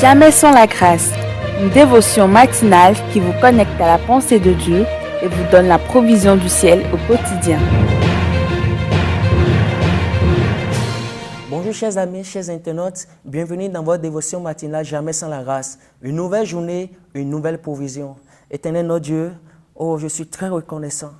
Jamais sans la grâce, une dévotion matinale qui vous connecte à la pensée de Dieu et vous donne la provision du ciel au quotidien. Bonjour chers amis, chers internautes, bienvenue dans votre dévotion matinale Jamais sans la grâce. Une nouvelle journée, une nouvelle provision. Éternel notre Dieu, je suis très reconnaissant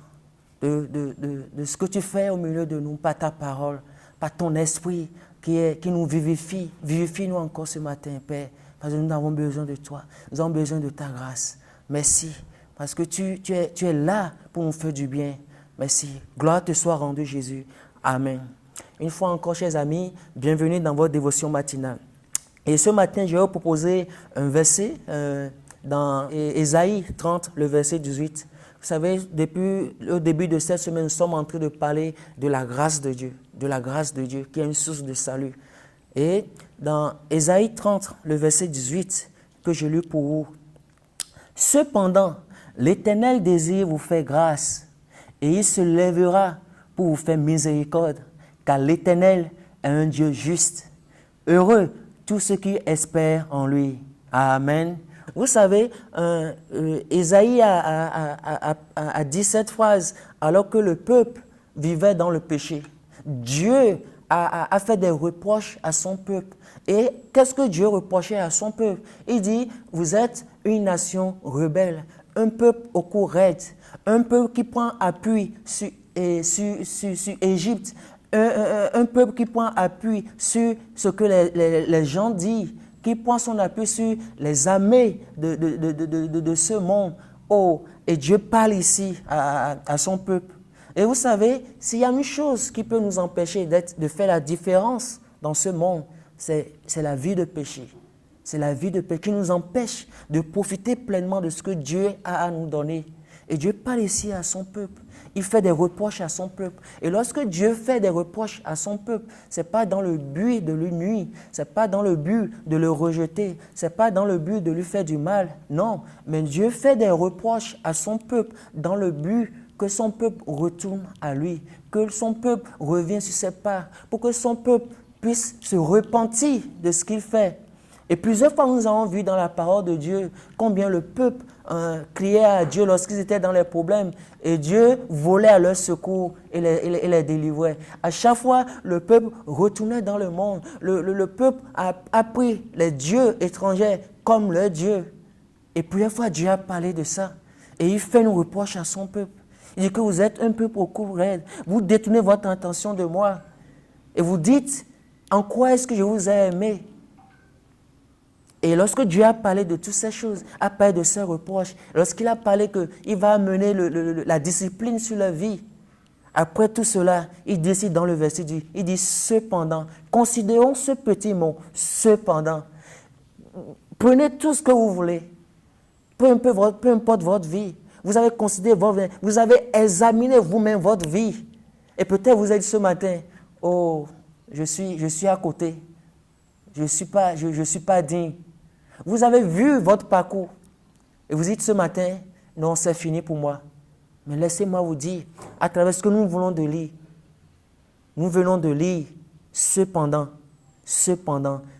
de ce que tu fais au milieu de nous, par ta parole, par ton esprit qui nous vivifie. Vivifie-nous encore ce matin, Père, parce que nous avons besoin de toi, nous avons besoin de ta grâce. Merci, parce que tu es là pour nous faire du bien. Merci, gloire te soit rendue Jésus. Amen. Une fois encore, chers amis, bienvenue dans votre dévotion matinale. Et ce matin, je vais vous proposer un verset dans Ésaïe 30, le verset 18. Vous savez, depuis le début de cette semaine, nous sommes en train de parler de la grâce de Dieu qui est une source de salut. Et dans Ésaïe 30, le verset 18, que je lis pour vous. Cependant, l'Éternel désire vous faire grâce, et il se lèvera pour vous faire miséricorde, car l'Éternel est un Dieu juste. Heureux tous ceux qui espèrent en lui. Amen. Vous savez, Ésaïe a dit cette phrase alors que le peuple vivait dans le péché. Dieu a fait des reproches à son peuple. Et qu'est-ce que Dieu reprochait à son peuple? Il dit, vous êtes une nation rebelle, un peuple au cou raide, un peuple qui prend appui sur Égypte, un peuple qui prend appui sur ce que les gens disent, qui prend son appui sur les armées de ce monde. Oh, et Dieu parle ici à son peuple. Et vous savez, s'il y a une chose qui peut nous empêcher de faire la différence dans ce monde, c'est la vie de péché. C'est la vie de péché qui nous empêche de profiter pleinement de ce que Dieu a à nous donner. Et Dieu parle ici à son peuple. Il fait des reproches à son peuple. Et lorsque Dieu fait des reproches à son peuple, ce n'est pas dans le but de lui nuire, ce n'est pas dans le but de le rejeter, ce n'est pas dans le but de lui faire du mal. Non, mais Dieu fait des reproches à son peuple dans le but que son peuple retourne à lui, que son peuple revienne sur ses pas, pour que son peuple puisse se repentir de ce qu'il fait. Et plusieurs fois, nous avons vu dans la parole de Dieu combien le peuple criait à Dieu lorsqu'ils étaient dans les problèmes. Et Dieu volait à leur secours et les délivrait. À chaque fois, le peuple retournait dans le monde. Le peuple a pris les dieux étrangers comme leur Dieu. Et plusieurs fois, Dieu a parlé de ça. Et il fait une reproche à son peuple. Il dit que vous êtes un peuple au cou raide. Vous détournez votre intention de moi. Et vous dites, en quoi est-ce que je vous ai aimé? Et lorsque Dieu a parlé de toutes ces choses, a parlé de ses reproches, lorsqu'il a parlé qu'il va amener la discipline sur la vie, après tout cela, il décide dans le verset 10, il dit cependant, considérons ce petit mot, cependant. Prenez tout ce que vous voulez, peu importe votre vie. Vous avez considéré votre vie, vous avez examiné vous-même votre vie. Et peut-être vous avez dit ce matin, oh, je suis à côté, je suis pas digne. Vous avez vu votre parcours et vous dites ce matin, non, c'est fini pour moi. Mais laissez-moi vous dire, à travers ce que nous venons de lire, cependant,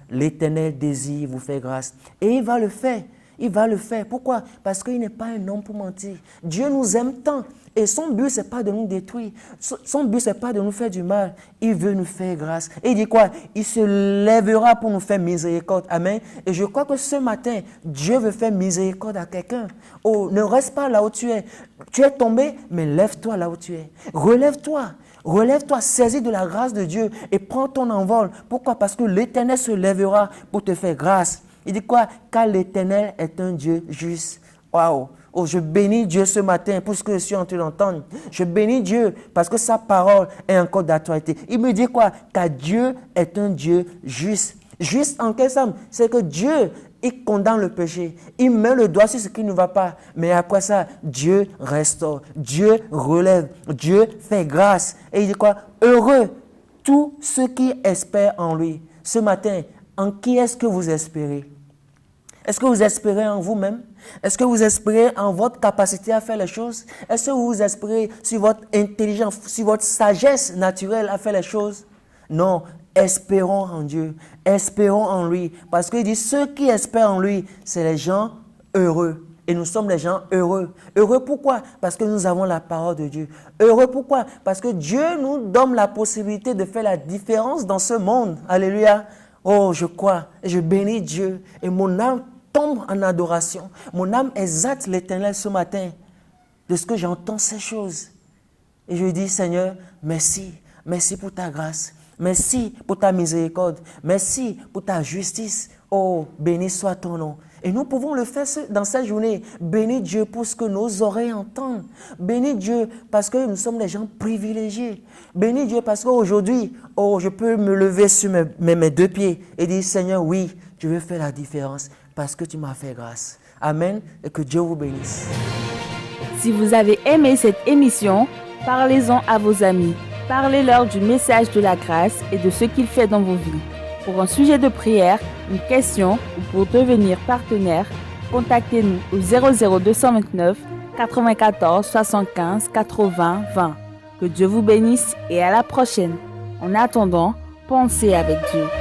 l'Éternel désire vous faire grâce. Et il va le faire. Il va le faire. Pourquoi? Parce qu'il n'est pas un homme pour mentir. Dieu nous aime tant. Et son but, ce n'est pas de nous détruire. Son but, ce n'est pas de nous faire du mal. Il veut nous faire grâce. Et il dit quoi? Il se lèvera pour nous faire miséricorde. Amen. Et je crois que ce matin, Dieu veut faire miséricorde à quelqu'un. Oh, ne reste pas là où tu es. Tu es tombé, mais lève-toi là où tu es. Relève-toi. Relève-toi, saisis de la grâce de Dieu et prends ton envol. Pourquoi? Parce que l'Éternel se lèvera pour te faire grâce. Il dit quoi? Car l'Éternel est un Dieu juste. Waouh! Oh, je bénis Dieu ce matin pour ce que je suis en train d'entendre. Je bénis Dieu parce que sa parole est encore d'actualité. Il me dit quoi? Car Dieu est un Dieu juste. Juste en quel sens? C'est que Dieu, il condamne le péché. Il met le doigt sur ce qui ne va pas. Mais après ça, Dieu restaure. Dieu relève. Dieu fait grâce. Et il dit quoi? Heureux tous ceux qui espèrent en lui. Ce matin, en qui est-ce que vous espérez? Est-ce que vous espérez en vous-même? Est-ce que vous espérez en votre capacité à faire les choses? Est-ce que vous espérez sur votre intelligence, sur votre sagesse naturelle à faire les choses? Non, espérons en Dieu, espérons en lui. Parce qu'il dit, ceux qui espèrent en lui, c'est les gens heureux. Et nous sommes les gens heureux. Heureux pourquoi? Parce que nous avons la parole de Dieu. Heureux pourquoi? Parce que Dieu nous donne la possibilité de faire la différence dans ce monde. Alléluia. Oh, je crois et je bénis Dieu. Et mon âme tombe en adoration. Mon âme exalte l'Éternel ce matin de ce que j'entends ces choses. Et je dis, Seigneur, merci. Merci pour ta grâce. Merci pour ta miséricorde. Merci pour ta justice. Oh, béni soit ton nom. Et nous pouvons le faire dans cette journée. Bénis Dieu pour ce que nos oreilles entendent. Bénis Dieu parce que nous sommes des gens privilégiés. Bénis Dieu parce qu'aujourd'hui, oh, je peux me lever sur mes deux pieds et dire, Seigneur, oui, je veux faire la différence parce que tu m'as fait grâce. Amen et que Dieu vous bénisse. Si vous avez aimé cette émission, parlez-en à vos amis. Parlez-leur du message de la grâce et de ce qu'il fait dans vos vies. Pour un sujet de prière, une question ou pour devenir partenaire, contactez-nous au 00229 94 75 80 20. Que Dieu vous bénisse et à la prochaine. En attendant, pensez avec Dieu.